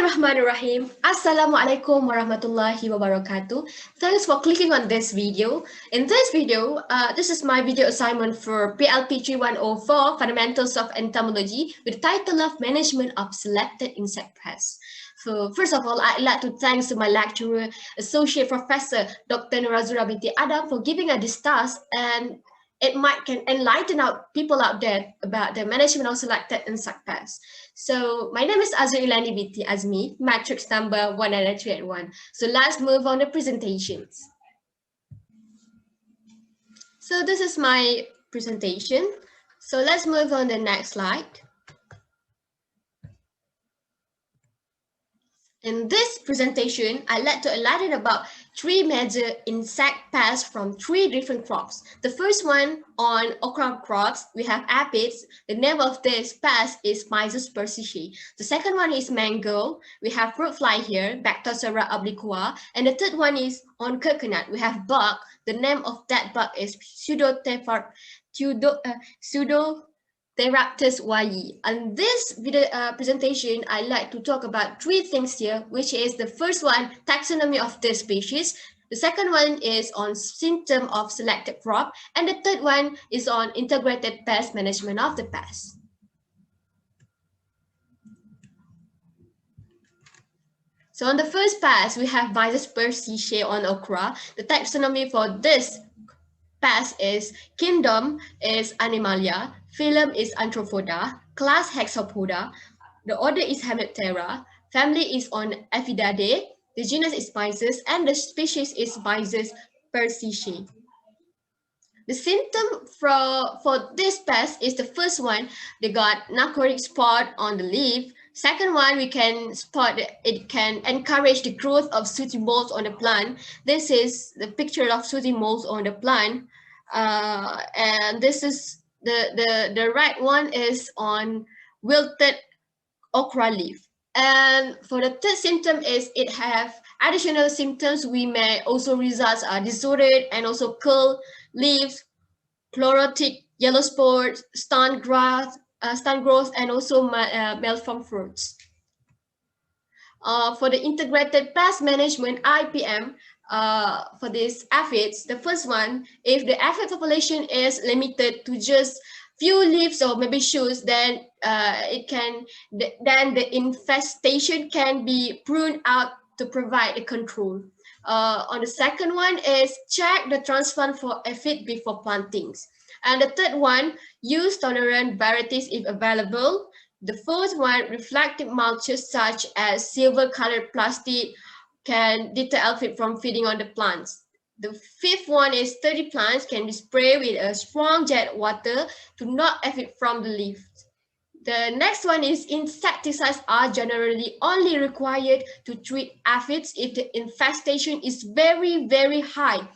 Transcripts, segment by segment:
Bismillahirrahmanirrahim. Assalamualaikum warahmatullahi wabarakatuh. Thanks for clicking on this video. In this video, this is my video assignment for PLP 3104 Fundamentals of Entomology with the title of Management of Selected Insect Pests. So first of all, I'd like to thank my lecturer, Associate Professor Dr. Nurazura binti Adam for giving us this task, and it can enlighten people out there about the management of selected insect pests. So my name is Azreen Illany binti Azmi, matrix number 19381. So let's move on to presentations. So this is my presentation. So let's move on to the next slide. In this presentation, I'd like to enlighten about three major insect pests from three different crops. The first one on okra crops, we have aphids. The name of this pest is Myzus persicii. The second one is mango. We have fruit fly here, Bactocera obliqua. And the third one is on coconut. We have bug. The name of that bug is Pseudoteraptus yi. And this video presentation, I like to talk about three things here, which is the first one, taxonomy of the species. The second one is on symptom of selected crop. And the third one is on integrated pest management of the pest. So on the first pest, we have Myzus persicii on okra. The taxonomy for this pest is kingdom is Animalia, phylum is Arthropoda, class Hexapoda, the order is Hemiptera, family is on Aphidae, the genus is Myzus, and the species is Myzus persicii. The symptom for this pest is the first one, they got nacoric spot on the leaf. Second one, we can spot it can encourage the growth of sooty molds on the plant. This is the picture of sooty molds on the plant. And this is the right one is on wilted okra leaf. And for the third symptom is it have additional symptoms. We may also results are disordered and also curl leaves, chlorotic yellow spots, stunt growth, and also malformed fruits. For the integrated pest management (IPM), for these aphids, the first one, if the aphid population is limited to just few leaves or maybe shoots, then then the infestation can be pruned out to provide a control. On the second one is check the transplant for aphid before plantings. And the third one, use tolerant varieties if available. The fourth one, reflective mulches such as silver-colored plastic can deter aphid from feeding on the plants. The fifth one is sturdy plants can be sprayed with a strong jet water to knock aphid from the leaves. The next one is insecticides are generally only required to treat aphids if the infestation is very, very high.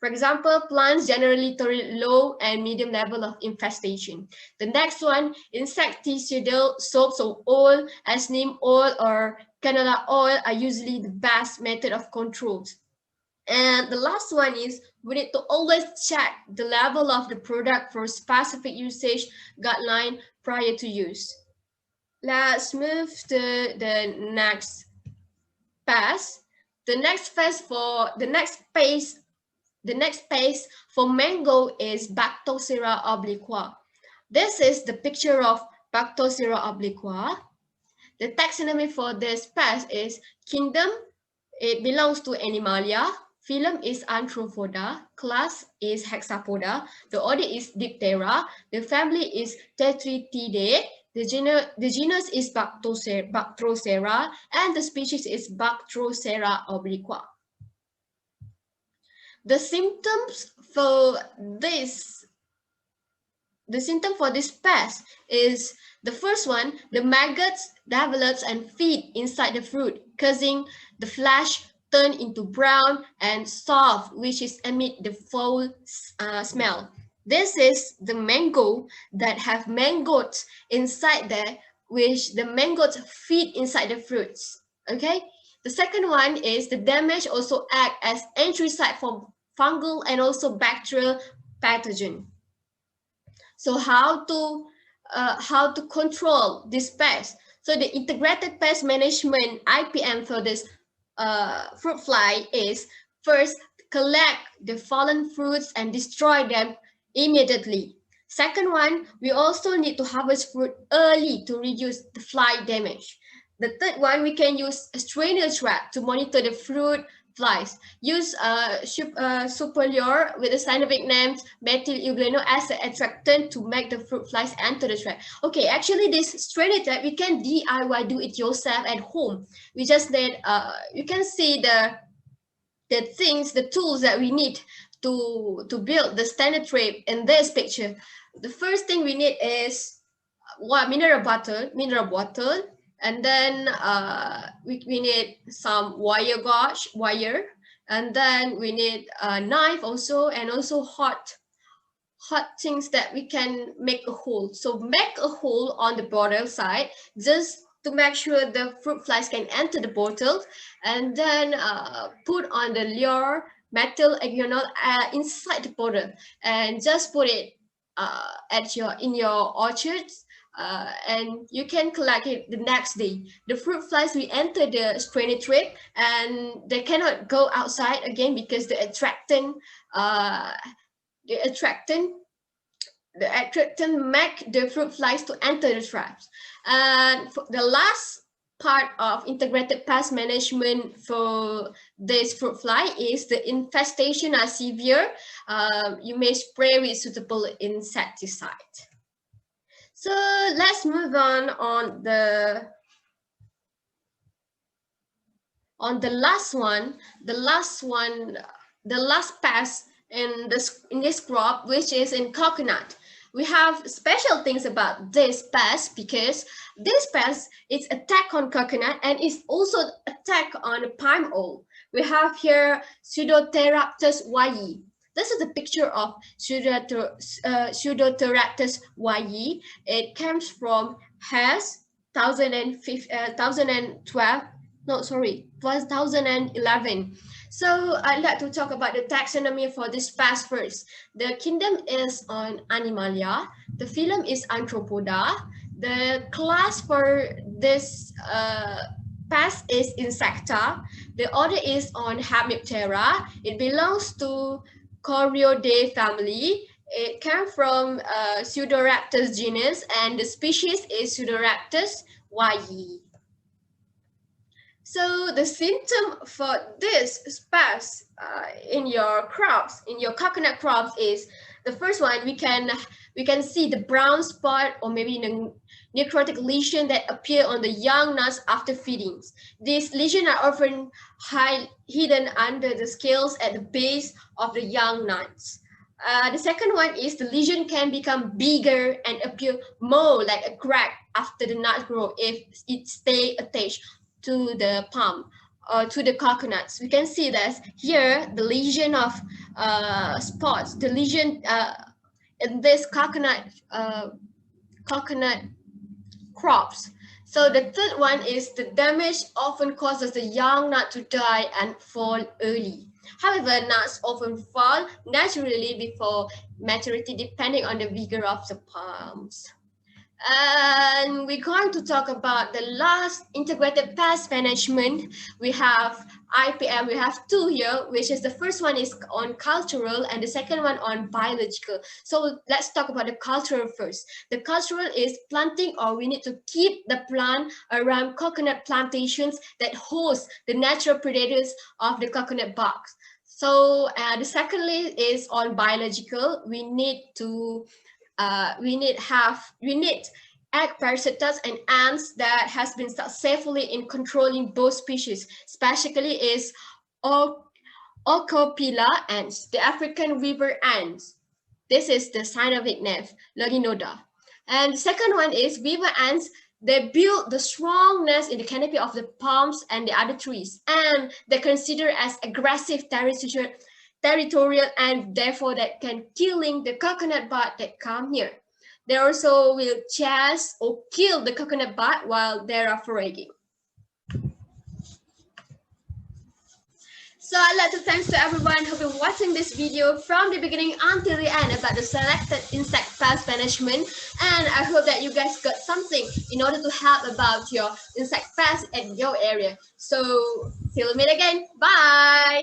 For example, plants generally tolerate low and medium level of infestation. The next one, insecticidal soaps of oil, as neem oil or canola oil are usually the best method of control. And the last one is we need to always check the level of the product for specific usage guideline prior to use. Let's move to the next pest. The next pest for mango is Bactocera obliqua. This is the picture of Bactocera obliqua. The taxonomy for this pest is kingdom, it belongs to Animalia, phylum is Arthropoda, class is Hexapoda, the order is Diptera, the family is Tetritidae, the genus is Bactrocera, and the species is Bactrocera obliqua. The symptoms for this pest is the first one, the maggots develops and feed inside the fruit, causing the flesh turn into brown and soft, which is emit the foul smell. This is the mango that have mangoes inside there, which the mangoes feed inside the fruits. Okay. The second one is the damage also act as entry site for fungal and also bacterial pathogen. So how to control this pest? So the integrated pest management IPM for this fruit fly is first collect the fallen fruits and destroy them immediately. Second one, we also need to harvest fruit early to reduce the fly damage. The third one, we can use a strainer trap to monitor the fruit flies. Use superlure with the scientific name methyl eugleno as an attractant to make the fruit flies enter the trap. Okay, actually this strainer trap we can DIY, do it yourself at home. We just need you can see the things, the tools that we need to build the standard trap in this picture. The first thing we need is mineral bottle, and then we need some wire, and then we need a knife also, and also hot things that we can make a hole. So make a hole on the bottle side just to make sure the fruit flies can enter the bottle, and then put on the lure metal hexagonal inside the bottle, and just put it in your orchards, and you can collect it the next day. The fruit flies will enter the strainer trap, and they cannot go outside again because uh, the attractant make the fruit flies to enter the traps. And for the last part of integrated pest management for this fruit fly is the infestation are severe. You may spray with suitable insecticide. So let's move on the last one, the last pest in this crop, which is in coconut. We have special things about this pest because this pest is attack on coconut and is also attack on palm oil. We have here Pseudoteraptus yi. This is a picture of Pseudoteraptus yi. It comes from Hess 2012. No, sorry, 2011. So I'd like to talk about the taxonomy for this pest first. The kingdom is on Animalia. The phylum is Arthropoda. The class for this pest is Insecta. The order is on Hemiptera. It belongs to Corioidae family. It came from Pseudoraptus genus, and the species is Pseudoraptus yi. So the symptom for this pest in your crops, in your coconut crops, is the first one. We can see the brown spot or maybe the necrotic lesion that appear on the young nuts after feedings. These lesions are often hidden under the scales at the base of the young nuts. The second one is the lesion can become bigger and appear more like a crack after the nuts grow if it stay attached to the palm or to the coconuts. We can see that here the lesion of spots, the lesion in this coconut crops. So the third one is the damage often causes the young nut to die and fall early. However, nuts often fall naturally before maturity depending on the vigor of the palms. And we're going to talk about the last integrated pest management. We have IPM, we have two here, which is the first one is on cultural and the second one on biological. So let's talk about the cultural first. The cultural is planting, or we need to keep the plant around coconut plantations that host the natural predators of the coconut box. So the secondly is on biological. We need egg parasites and ants that has been successfully in controlling both species, especially is Orcopila ants, the African river ants. This is the scientific name, Laginoda. And the second one is weaver ants. They build the strong nest in the canopy of the palms and the other trees, and they consider as aggressive territorial, and therefore that can killing the coconut bud that come here. They also will chase or kill the coconut bud while they are foraging. So I'd like to thanks to everyone who've been watching this video from the beginning until the end about the selected insect pest management. And I hope that you guys got something in order to help about your insect pest in your area. So till we meet again. Bye.